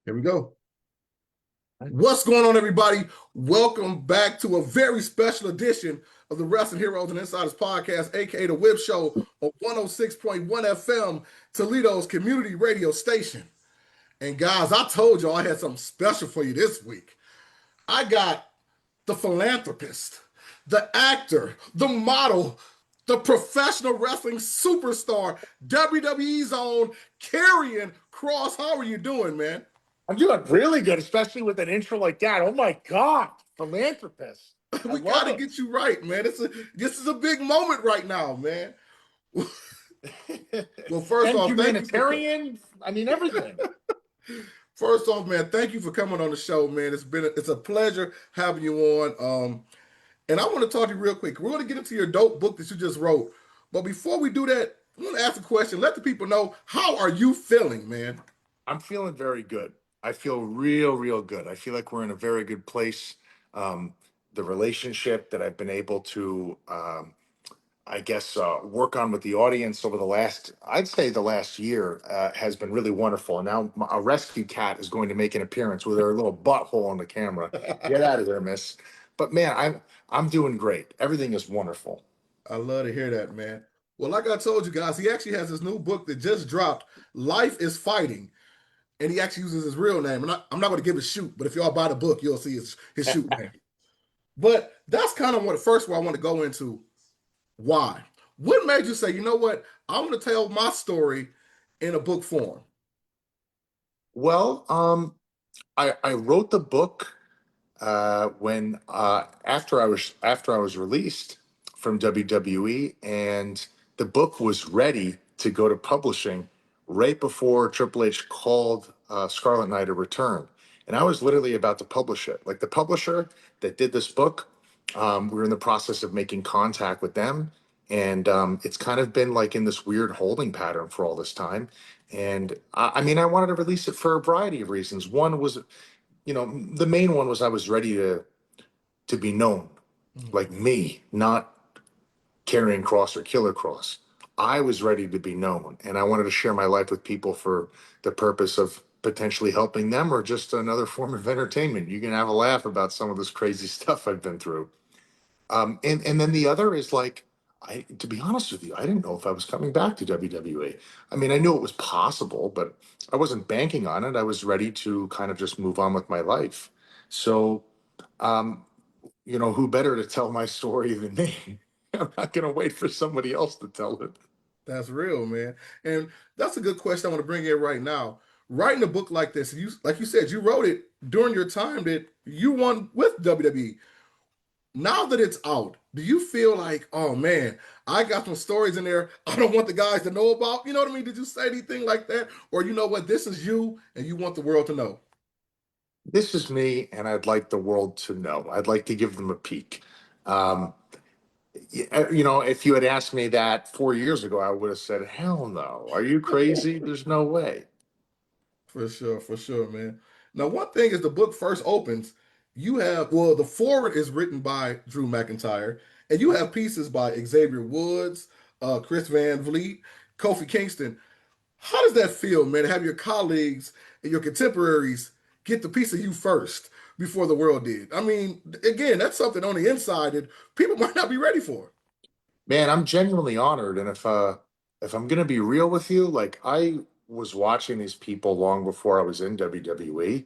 Here we go. What's going on, everybody? Welcome back to a very special edition of the Wrestling Heroes and Insiders podcast, aka the Whip Show on 106.1 FM, Toledo's community radio station. And guys, I told y'all I had something special for you this week. I got the philanthropist, the actor, the model, the professional wrestling superstar, WWE's own Karrion Kross. How are you doing, man? I'm doing really good, especially with an intro like that. Oh my God, philanthropist. I We got love to it. get you right, man. This is a big moment right now, man. Well, first And off, thank you for humanitarian. I mean, everything. first off, man. Thank you for coming on the show, man. It's a pleasure having you on. And I want to talk to you real quick. We're going to get into your dope book that you just wrote, but before we do that, I want to ask a question. Let the people know, how are you feeling, man? I'm feeling very good. I feel real good. I feel like we're in a very good place. Um, the relationship that I've been able to, I guess, work on with the audience over I'd say the last year, has been really wonderful. And now a rescue cat is going to make an appearance with her little butthole on the camera. Get out of there, miss. But man, I'm doing great. Everything is wonderful. I love to hear that, man. Well, like I told you guys, he actually has this new book that just dropped. Life is Fighting. And he actually uses his real name. I'm not going to give a shoot, but if y'all buy the book, you'll see his shoot name. But that's kind of what first where I want to go into. Why? What made you say, you know what? I'm going to tell my story in a book form. Well, I wrote the book when after I was released from WWE, and the book was ready to go to publishing right before Triple H called Scarlet Knight a return, and I was literally about to publish it. Like the publisher that did this book, we were in the process of making contact with them, and it's kind of been like in this weird holding pattern for all this time. And I mean, I wanted to release it for a variety of reasons. One was, the main one was I was ready to be known, like me, not Karrion Kross or Killer Kross. I was ready to be known, and I wanted to share my life with people for the purpose of potentially helping them or just another form of entertainment. You can have a laugh about some of this crazy stuff I've been through. And then the other is like, to be honest with you, I didn't know if I was coming back to WWE. I mean, I knew it was possible, but I wasn't banking on it. I was ready to kind of just move on with my life. So, um, who better to tell my story than me? I'm not going to wait for somebody else to tell it. That's real, man. And that's a good question I want to bring in right now. Writing a book like this, you like you said, you wrote it during your time that you won with WWE. Now that it's out, do you feel like, oh man, I got some stories in there I don't want the guys to know about? You know what I mean? Did you say anything like that? Or you know what, this is you and you want the world to know? This is me, and I'd like the world to know. I'd like to give them a peek. Um, if you had asked me that 4 years ago, I would have said, hell no. Are you crazy? There's no way. For sure, man. Now, one thing is the book first opens, you have, well, the forward is written by Drew McIntyre, and you have pieces by Xavier Woods, Chris Van Vliet, Kofi Kingston. How does that feel, man, to have your colleagues and your contemporaries get the piece of you first before the world did? I mean, again, that's something on the inside that people might not be ready for. Man, I'm genuinely honored. And if I'm gonna be real with you, like I was watching these people long before I was in WWE.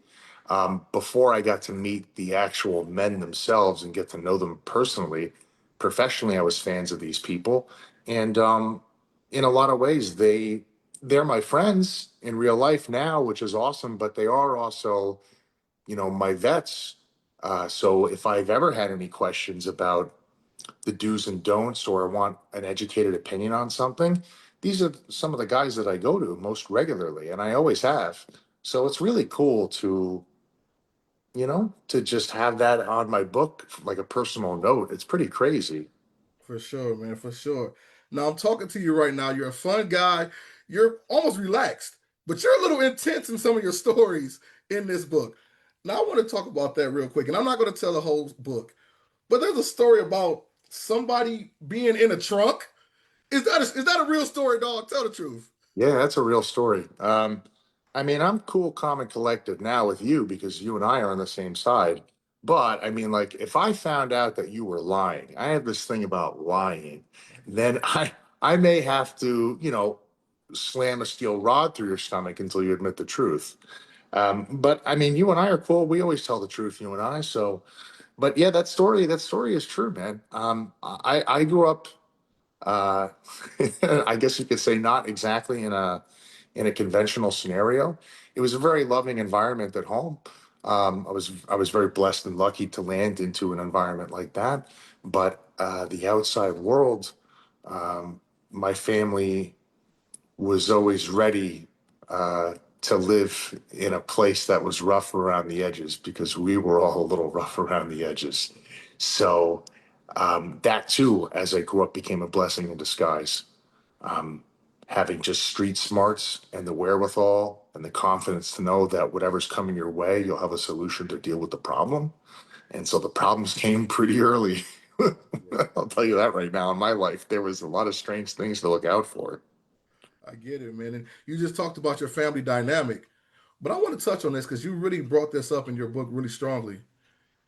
Before I got to meet the actual men themselves and get to know them personally, professionally, I was fans of these people. And in a lot of ways, they're my friends in real life now, which is awesome, but they are also, my vets. So if I've ever had any questions about the do's and don'ts or want an educated opinion on something, these are some of the guys that I go to most regularly, and I always have. So it's really cool to just have that on my book, like a personal note. It's pretty crazy. For sure, man, for sure. Now I'm talking to you right now. You're a fun guy. You're almost relaxed, but you're a little intense in some of your stories in this book. Now I want to talk about that real quick, and I'm not going to tell the whole book, but there's a story about somebody being in a trunk. Is that a real story, dog? Tell the truth. Yeah, that's a real story. I mean, I'm cool, calm, and collected now with you because you and I are on the same side. But I mean, like, if I found out that you were lying, I have this thing about lying, then I may have to, slam a steel rod through your stomach until you admit the truth. But I mean, you and I are cool. We always tell the truth, you and I. So, but yeah, that story is true, man. I grew up, uh, I guess you could say, not exactly in a conventional scenario. It was a very loving environment at home. I was very blessed and lucky to land into an environment like that. But the outside world, um, my family was always ready to live in a place that was rough around the edges because we were all a little rough around the edges. So that too, as I grew up, became a blessing in disguise. Um, Having just street smarts and the wherewithal and the confidence to know that whatever's coming your way, you'll have a solution to deal with the problem. And so the problems came pretty early. Yeah, I'll tell you that right now. In my life, there was a lot of strange things to look out for. I get it, man. And you just talked about your family dynamic, but I want to touch on this because you really brought this up in your book really strongly.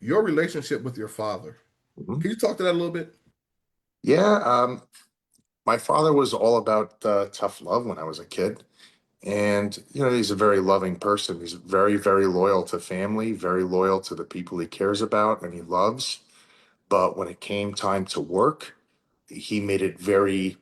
Your relationship with your father. Mhm. Can you talk to that a little bit? Yeah, my father was all about tough love when I was a kid. And, he's a very loving person. He's very, very loyal to family, very loyal to the people he cares about and he loves. But when it came time to work, he made it very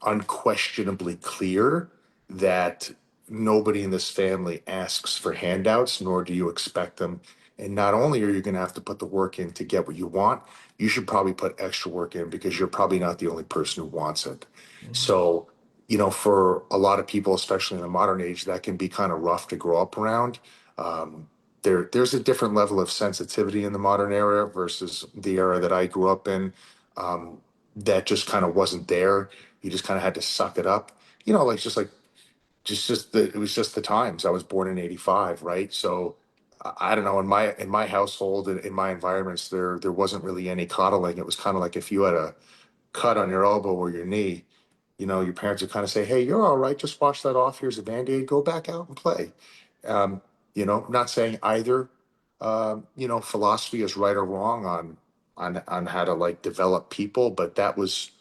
unquestionably clear that nobody in this family asks for handouts, nor do you expect them. And not only are you going to have to put the work in to get what you want, you should probably put extra work in because you're probably not the only person who wants it. Mhm. So, for a lot of people, especially in the modern age, that can be kind of rough to grow up around. Um, there's a different level of sensitivity in the modern era versus the era that I grew up in. Um, that just kind of wasn't there. You just kind of had to suck it up. Like it was just the times. I was born in '85, right? So I don't know. In my household and in my environments, there wasn't really any coddling. It was kind of like if you had a cut on your elbow or your knee, your parents would kind of say, "Hey, you're all right. Just wash that off. Here's a band-aid. Go back out and play." Um, not saying either, philosophy is right or wrong on how to like develop people, but that was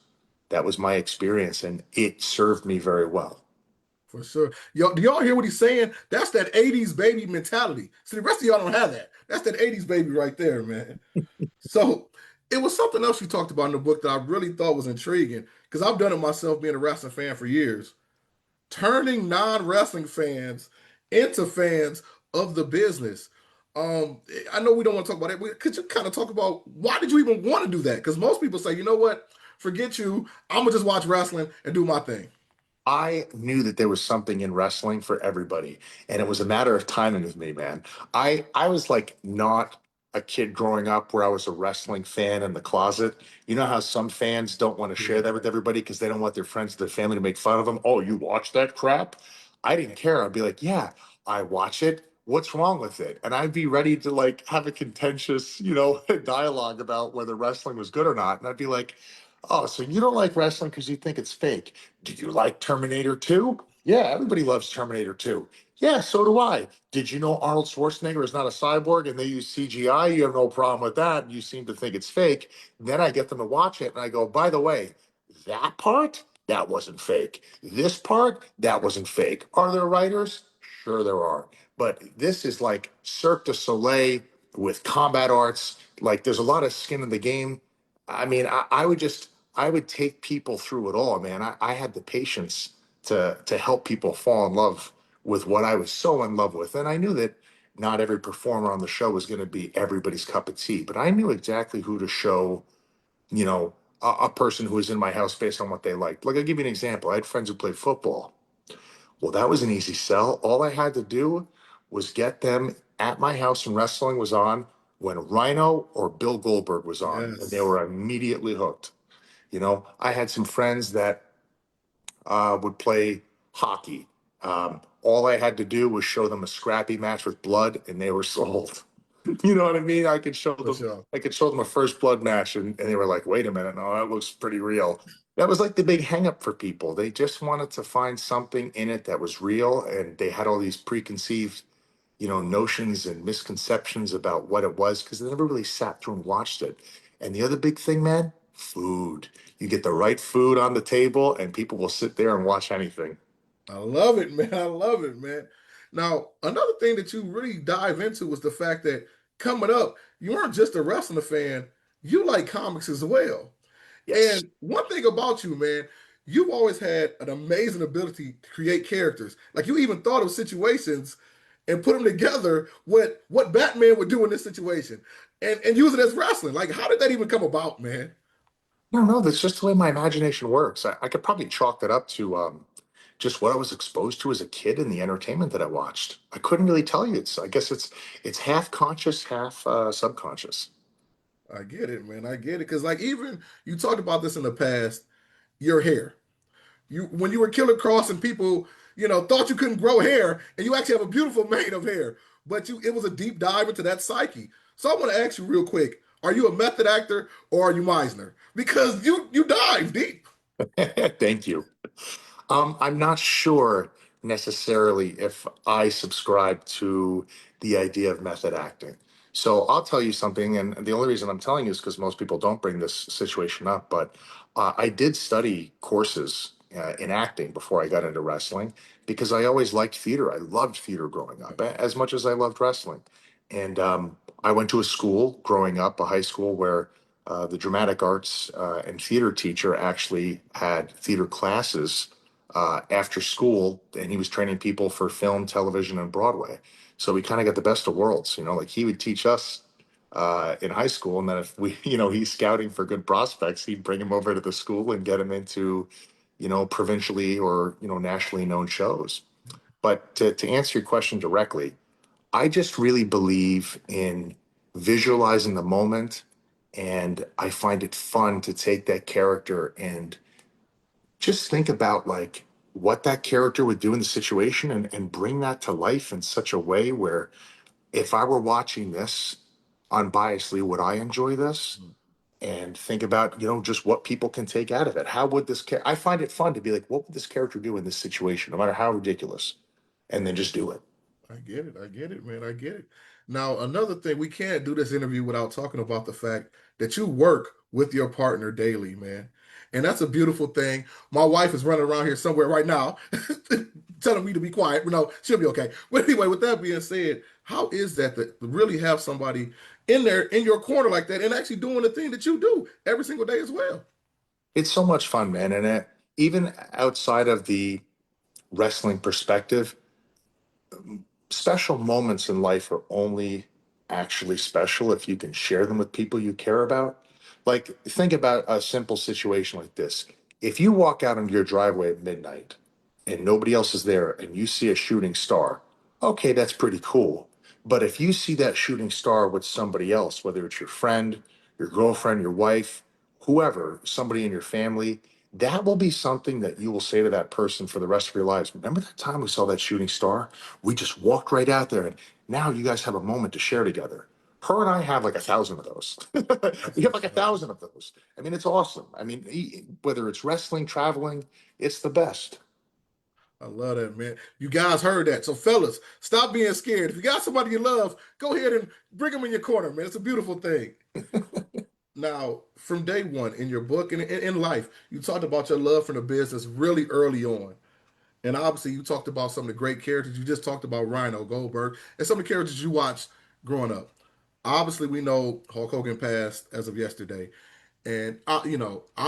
my experience, and it served me very well. For sure. Yo, do y'all hear what he's saying? That's that 80s baby mentality. See, the rest of y'all don't have that. That's that 80s baby right there, man. So it was something else you talked about in the book that I really thought was intriguing because I've done it myself being a wrestling fan for years. Turning non-wrestling fans into fans of the business. I know we don't want to talk about it, but could you kind of talk about why did you even want to do that? Because most people say, you know what, forget you. I'm gonna just watch wrestling and do my thing. I knew that there was something in wrestling for everybody, and it was a matter of timing with me, man. I was like not a kid growing up where I was a wrestling fan in the closet. You know how some fans don't want to share Yeah. that with everybody because they don't want their friends, their family to make fun of them. Oh, you watch that crap? I didn't care. I'd be like, yeah, I watch it. What's wrong with it? And I'd be ready to like have a contentious, dialogue about whether wrestling was good or not. And I'd be like, oh, so you don't like wrestling because you think it's fake. Did you like Terminator 2? Yeah, everybody loves Terminator 2. Yeah, so do I. Did you know Arnold Schwarzenegger is not a cyborg and they use CGI? You have no problem with that. And you seem to think it's fake. Then I get them to watch it and I go, by the way, that part, that wasn't fake. This part, that wasn't fake. Are there writers? Sure, there are. But this is like Cirque du Soleil with combat arts. Like there's a lot of skin in the game. I mean, I would take people through it all, man. I had the patience to help people fall in love with what I was so in love with. And I knew that not every performer on the show was going to be everybody's cup of tea, but I knew exactly who to show, a person who was in my house based on what they liked. Like I'll give you an example. I had friends who played football. Well, that was an easy sell. All I had to do was get them at my house when wrestling was on, when Rhino or Bill Goldberg was on, and they Yes. were immediately hooked. I had some friends that would play hockey. All I had to do was show them a scrappy match with blood, and they were sold. You know what I mean? I could show For them, sure. I could show them a first blood match, and they were like, "Wait a minute, no, that looks pretty real." That was like the big hang up for people. They just wanted to find something in it that was real, and they had all these preconceived, notions and misconceptions about what it was because they never really sat through and watched it. And the other big thing, man, food. You get the right food on the table, and people will sit there and watch anything. I love it, man. I love it, man. Now, another thing that you really dive into was the fact that coming up, you weren't just a wrestling fan, you like comics as well. Yes. And one thing about you, man, you've always had an amazing ability to create characters. Like you even thought of situations and put them together what Batman would do in this situation and use it as wrestling. Like, how did that even come about, man? No, no, that's just the way my imagination works. I could probably chalk that up to just what I was exposed to as a kid and the entertainment that I watched. I couldn't really tell you. I guess it's half conscious, half subconscious. I get it, man. I get it. Cause like even you talked about this in the past, your hair. You when you were Killer Cross and people, thought you couldn't grow hair, and you actually have a beautiful mane of hair. But it was a deep dive into that psyche. So I want to ask you real quick: are you a method actor or are you Meisner? Because you dive deep. Thank you. I'm not sure necessarily if I subscribe to the idea of method acting. So I'll tell you something, and the only reason I'm telling you is because most people don't bring this situation up. But I did study courses in acting before I got into wrestling because I always liked theater. I loved theater growing up as much as I loved wrestling. And I went to a school growing up, a high school where the dramatic arts and theater teacher actually had theater classes after school, and he was training people for film, television, and Broadway. So we kind of got the best of worlds. Like he would teach us in high school, and then if we, he's scouting for good prospects, he'd bring him over to the school and get him into, provincially or nationally known shows. But to answer your question directly, I just really believe in visualizing the moment, and I find it fun to take that character and just think about like what that character would do in the situation and bring that to life in such a way where if I were watching this unbiasedly, would I enjoy this? And think about, just what people can take out of it. How would I find it fun to be like, what would this character do in this situation, no matter how ridiculous, and then just do it. I get it. I get it, man. I get it. Now, another thing, we can't do this interview without talking about the fact that you work with your partner daily, man. And that's a beautiful thing. My wife is running around here somewhere right now telling me to be quiet. But no, she'll be okay. But anyway, with that being said, how is that to really have somebody in there in your corner like that and actually doing the thing that you do every single day as well? It's so much fun, man. And even outside of the wrestling perspective, special moments in life are only actually special if you can share them with people you care about. Like, think about a simple situation like this. If you walk out into your driveway at midnight and nobody else is there and you see a shooting star, okay, that's pretty cool. But if you see that shooting star with somebody else, whether it's your friend, your girlfriend, your wife, whoever, somebody in your family, that will be something that you will say to that person for the rest of your lives. Remember that time we saw that shooting star? We just walked right out there, and now you guys have a moment to share together. Her and I have like 1,000 of those. We have like 1,000 of those. I mean, it's awesome. I mean, whether it's wrestling, traveling, it's the best. I love that, man. You guys heard that. So, fellas, stop being scared. If you got somebody you love, go ahead and bring them in your corner, man. It's a beautiful thing. Now, from day one in your book and in life, you talked about your love for the business really early on. And obviously, you talked about some of the great characters. You just talked about Rhino Goldberg and some of the characters you watched growing up. Obviously, we know Hulk Hogan passed as of yesterday. And I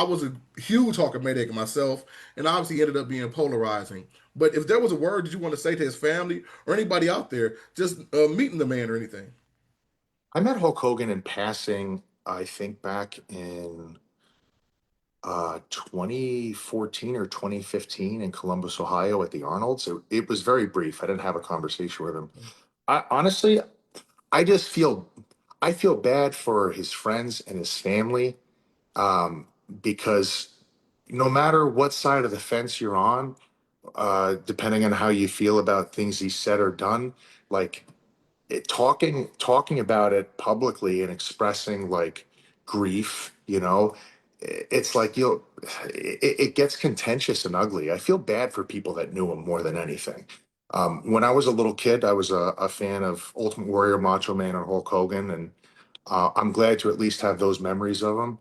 was a huge Hulkamaniac myself, and obviously ended up being polarizing. But if there was a word that you want to say to his family or anybody out there, just meeting the man or anything. I met Hulk Hogan in passing, I think back in 2014 or 2015 in Columbus, Ohio at the Arnold's. It was very brief. I didn't have a conversation with him. Honestly, I just I feel bad for his friends and his family um, because no matter what side of the fence you're on, depending on how you feel about things he said or done, like talking about it publicly and expressing like grief, it's like it gets contentious and ugly. I feel bad for people that knew him more than anything. When I was a little kid, I was a fan of Ultimate Warrior, Macho Man, and Hulk Hogan, and I'm glad to at least have those memories of him.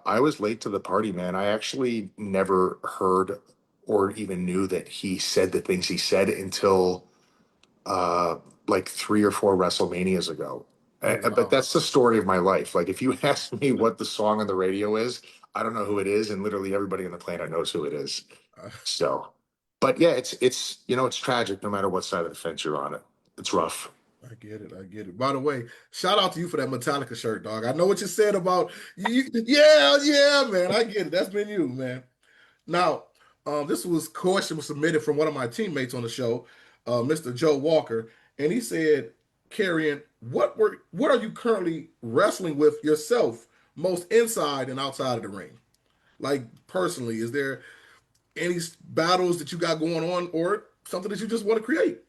I was late to the party, man. I actually never heard or even knew that he said the things he said until uh, like 3 or 4 WrestleManias ago. Oh But wow. that's the story of my life. Like, if you ask me what the song on the radio is, I don't know who it is, and literally everybody on the planet knows who it is. I, So, but yeah, it's tragic no matter what side of the fence you're on. It's rough. I get it. I get it. By the way, shout out to you for that Metallica shirt, dog. I know what you said about you. Yeah, yeah, man. I get it. That's been you, man. Now, this question was submitted from one of my teammates on the show, Mr. Joe Walker, and he said, "Karrion, what are you currently wrestling with yourself, most inside and outside of the ring? Like personally, is there any battles that you got going on, or something that you just want to create?"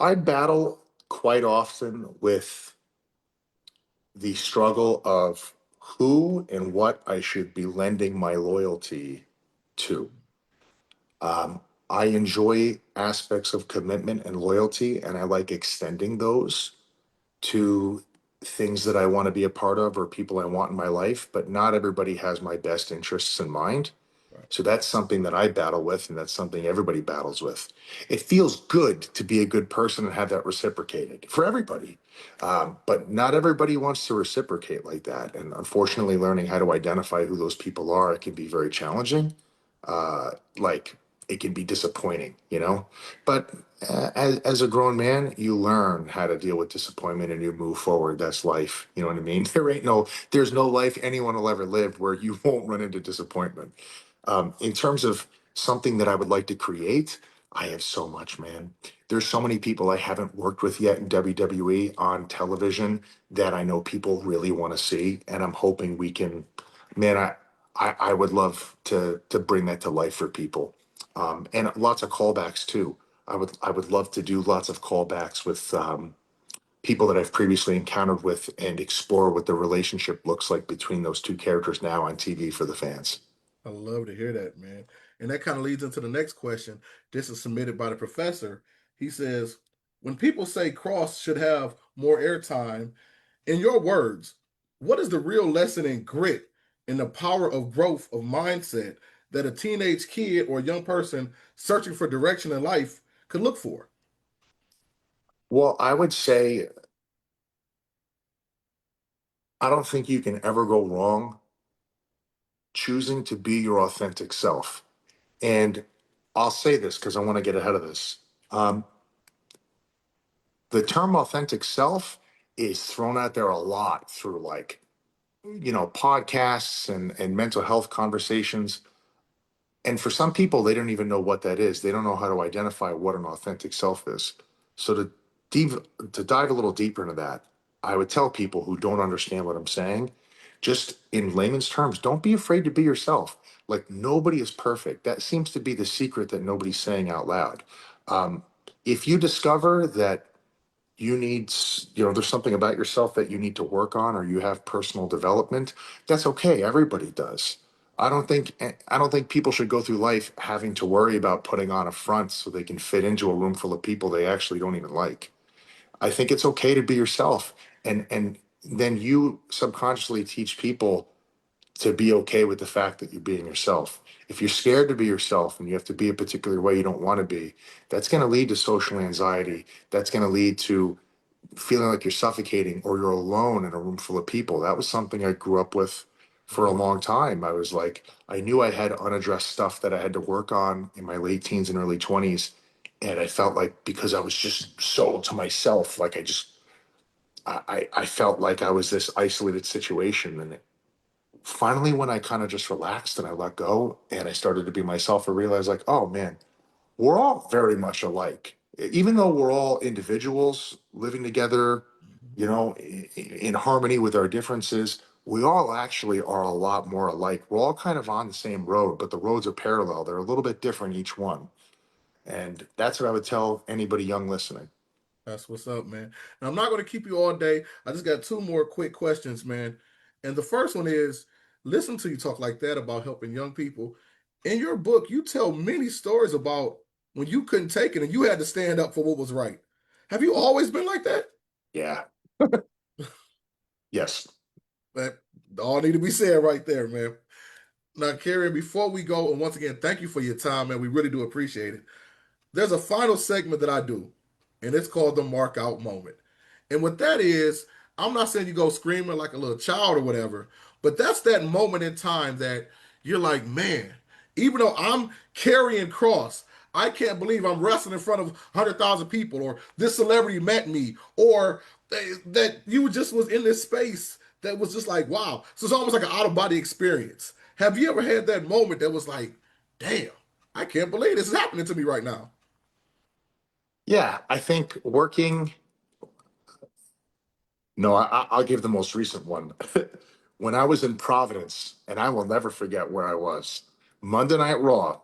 I battle quite often with the struggle of who and what I should be lending my loyalty to. Um, I enjoy aspects of commitment and loyalty, and I like extending those to things that I want to be a part of or people I want in my life, but not everybody has my best interests in mind. Right. So that's something that I battle with, and that's something everybody battles with. It feels good to be a good person and have that reciprocated for everybody. But not everybody wants to reciprocate like that. And unfortunately, learning how to identify who those people are, it can be very challenging. Like, it can be disappointing. But as a grown man, you learn how to deal with disappointment and you move forward. That's life. You know what I mean? There's no life anyone will ever live where you won't run into disappointment. In terms of something that I would like to create, I have so much, man. There's so many people I haven't worked with yet in WWE on television that I know people really want to see, and I'm hoping we can. Man, I would love to bring that to life for people, and lots of callbacks too. I would love to do lots of callbacks with people that I've previously encountered with and explore what the relationship looks like between those two characters now on TV for the fans. I love to hear that, man. And that kind of leads into the next question. This is submitted by the professor. He says, when people say Cross should have more airtime, in your words, what is the real lesson in grit and the power of growth of mindset that a teenage kid or young person searching for direction in life could look for? Well, I would say I don't think you can ever go wrong choosing to be your authentic self. And I'll say this because I want to get ahead of this. Um, the term authentic self is thrown out there a lot through like, podcasts and mental health conversations. And for some people, they don't even know what that is. They don't know how to identify what an authentic self is. So dive, to dive a little deeper into that, I would tell people who don't understand what I'm saying, just in layman's terms, don't be afraid to be yourself. Like, nobody is perfect. That seems to be the secret that nobody's saying out loud. Um, if you discover that there's something about yourself that you need to work on or you have personal development, that's okay. Everybody does. I don't think people should go through life having to worry about putting on a front so they can fit into a room full of people they actually don't even like. I think it's okay to be yourself, and then you subconsciously teach people to be okay with the fact that you're being yourself. If you're scared to be yourself and you have to be a particular way you don't want to be, that's going to lead to social anxiety. That's going to lead to feeling like you're suffocating or you're alone in a room full of people. That was something I grew up with for a Mhm. long time. I was like, I knew I had unaddressed stuff that I had to work on in my late teens and early 20s. And I felt like because I was just so to myself, like I felt like I was this isolated situation. And finally, when I kind of just relaxed and I let go and I started to be myself, I realized like, oh man, we're all very much alike. Even though we're all individuals living together, Mhm. in harmony with our differences, we all actually are a lot more alike. We're all kind of on the same road, but the roads are parallel. They're a little bit different each one. And that's what I would tell anybody young listening. That's what's up, man. And I'm not going to keep you all day. I just got two more quick questions, man. And the first one is listen to you talk like that about helping young people. In your book, you tell many stories about when you couldn't take it and you had to stand up for what was right. Have you always been like that? Yeah. Yes. That all need to be said right there, man. Now, Karrion, before we go, and once again, thank you for your time, man. We really do appreciate it. There's a final segment that I do, and it's called the mark out moment. And what that is, I'm not saying you go screaming like a little child or whatever, but that's that moment in time that you're like, man, even though I'm Karrion Kross, I can't believe I'm wrestling in front of 100,000 people, or this celebrity met me, or that you just was in this space that was just like, wow. So it's almost like an out of body experience. Have you ever had that moment that was like, damn, I can't believe this is happening to me right now? Yeah. I think working, no, I'll give the most recent one. When I was in Providence, and I will never forget where I was, Monday Night Raw,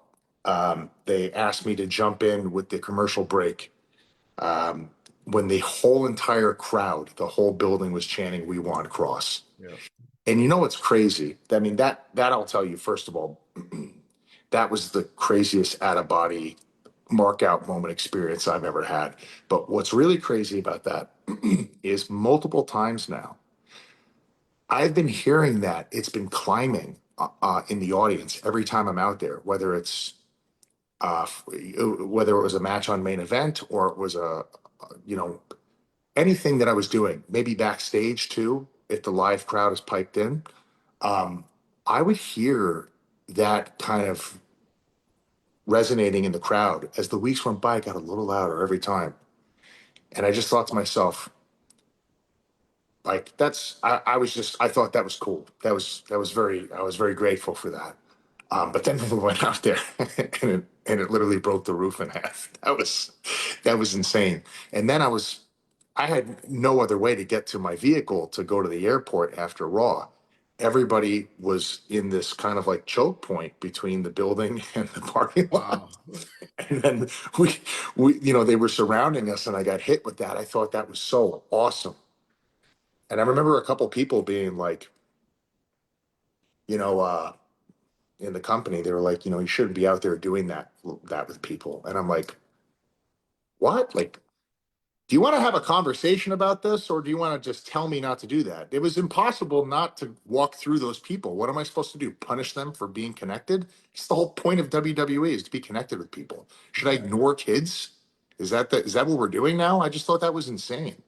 they asked me to jump in with the commercial break when the whole entire crowd, the whole building was chanting, "We want Cross." Yeah. And you know what's crazy? I mean, that I'll tell you, first of all, that was the craziest out of body mark out moment experience I've ever had. But what's really crazy about that is multiple times now, I've been hearing that it's been climbing in the audience every time I'm out there, whether it was a match on main event or it was you know, anything that I was doing, maybe backstage too, if the live crowd is piped in. Um, I would hear that kind of resonating in the crowd as the weeks went by. It got a little louder every time, and I just thought to myself, like, I was just, I thought that was cool. That was very, I was very grateful for that. But then we went out there and it literally broke the roof in half. That was insane. And then I had no other way to get to my vehicle to go to the airport after Raw. Everybody was in this kind of like choke point between the building and the parking lot. Wow. And then they were surrounding us and I got hit with that. I thought that was so awesome. And I remember a couple people being like, you know, in the company, they were like, you shouldn't be out there doing that with people. And I'm like, what? Like, do you want to have a conversation about this, or do you want to just tell me not to do that? It was impossible not to walk through those people. What am I supposed to do? Punish them for being connected? It's the whole point of WWE is to be connected with people. Should I ignore kids? Is that what we're doing now? I just thought that was insane.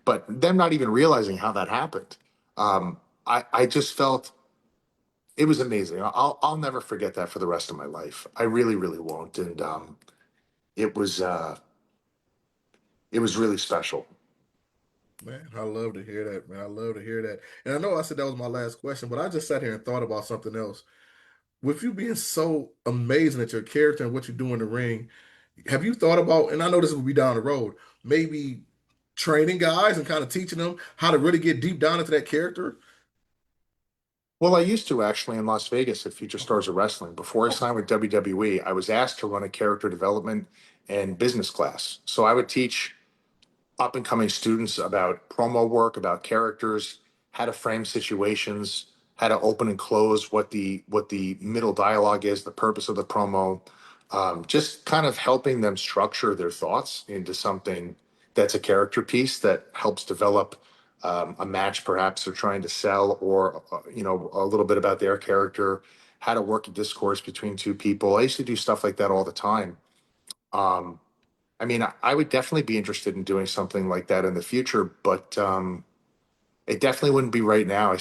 But them not even realizing how that happened. I just felt it was amazing. I'll never forget that for the rest of my life. I really, really won't. And it was uh, it was really special. Man, I love to hear that, man. I love to hear that. And I know I said that was my last question, but I just sat here and thought about something else. With you being so amazing at your character and what you do in the ring, have you thought about, and I know this will be down the road, maybe training guys and kind of teaching them how to really get deep down into that character? Well, I used to actually in Las Vegas at Future Okay. Stars of Wrestling. Before I signed with WWE, I was asked to run a character development and business class. So I would teach up and coming students about promo work, about characters, how to frame situations, how to open and close, what the middle dialogue is, the purpose of the promo, just kind of helping them structure their thoughts into something that's a character piece that helps develop a match perhaps they're trying to sell, or a little bit about their character, how to work a discourse between two people. I used to do stuff like that all the time. Um, I mean, I would definitely be interested in doing something like that in the future, but it definitely wouldn't be right now.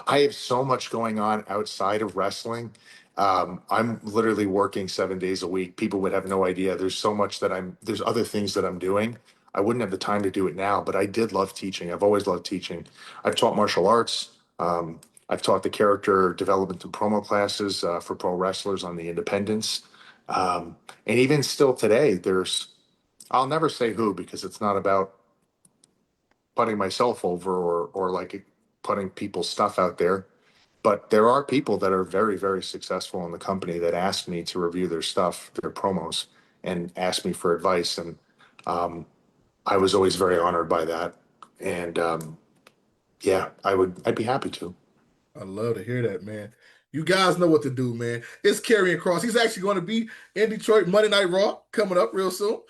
I have so much going on outside of wrestling. I'm literally working 7 days a week. People would have no idea. There's other things that I'm doing. I wouldn't have the time to do it now, but I did love teaching. I've always loved teaching. I've taught martial arts. I've taught the character development and promo classes for pro wrestlers on the independents. And even still today, I'll never say who because it's not about putting myself over or like putting people's stuff out there. But there are people that are very, very successful in the company that ask me to review their stuff, their promos. and ask me for advice. And um, I was always very honored by that. And yeah, I'd be happy to. I love to hear that, man. You guys know what to do, man. It's Karrion Kross. He's actually going to be in Detroit Monday Night Raw coming up real soon.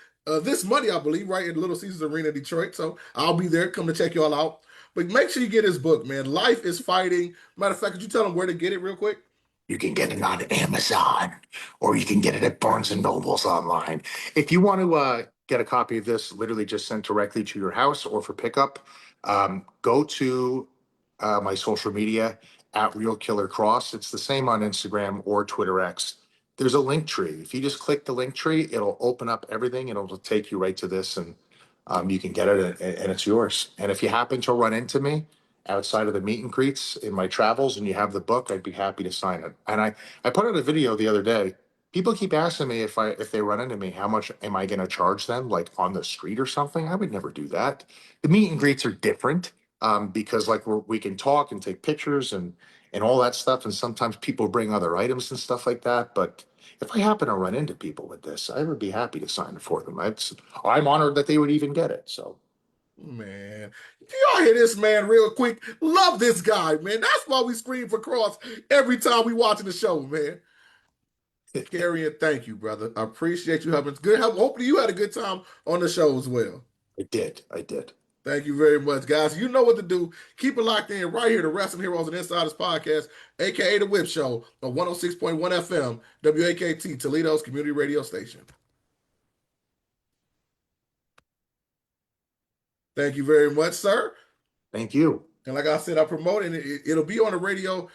This Monday, I believe, right in Little Caesars Arena, in Detroit. So I'll be there. Come to check you all out. But make sure you get his book, man. Life is Fighting. Matter of fact, could you tell him where to get it real quick? You can get it on Amazon, or you can get it at Barnes and Nobles online. If you want to get a copy of this, literally just sent directly to your house or for pickup, go to my social media at Real Killer Cross. It's the same on Instagram or Twitter X. There's a link tree. If you just click the link tree, it'll open up everything and it'll take you right to this, and you can get it and it's yours. And if you happen to run into me outside of the meet and greets in my travels and you have the book, I'd be happy to sign it. And I put out a video the other day. People keep asking me if they run into me, how much am I going to charge them, like on the street or something? I would never do that. The meet and greets are different because like we can talk and take pictures and all that stuff. And sometimes people bring other items and stuff like that. But if I happen to run into people with this, I would be happy to sign it for them. I'm honored that they would even get it. So Man, do y'all hear this man real quick? Love this guy, man. That's why we scream for Cross every time we watching the show, man. Karrion, thank you, brother. I appreciate you having good. Hopefully, you had a good time on the show as well. I did. I did. Thank you very much, guys. You know what to do. Keep it locked in right here, the Wrestling Heroes and Insiders podcast, aka the Whip Show on 106.1 FM, WAKT, Toledo's community radio station. Thank you very much, sir. Thank you. And like I said, I promote it. It'll be on the radio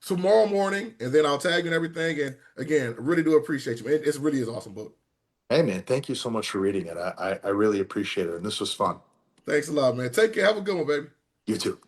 tomorrow morning, and then I'll tag you and everything. And again, I really do appreciate you. It really is an awesome book. Hey, man, thank you so much for reading it. I really appreciate it. And this was fun. Thanks a lot, man. Take care. Have a good one, baby. You too.